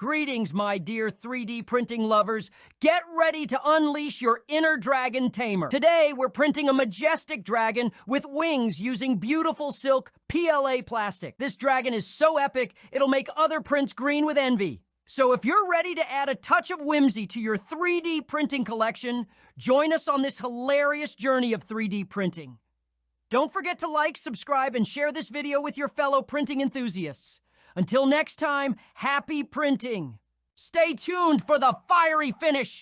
Greetings, my dear 3D printing lovers. Get ready to unleash your inner dragon tamer. Today, we're printing a majestic dragon with wings using beautiful silk PLA plastic. This dragon is so epic, it'll make other prints green with envy. So if you're ready to add a touch of whimsy to your 3D printing collection, join us on this hilarious journey of 3D printing. Don't forget to like, subscribe, and share this video with your fellow printing enthusiasts. Until next time, happy printing! Stay tuned for the fiery finish!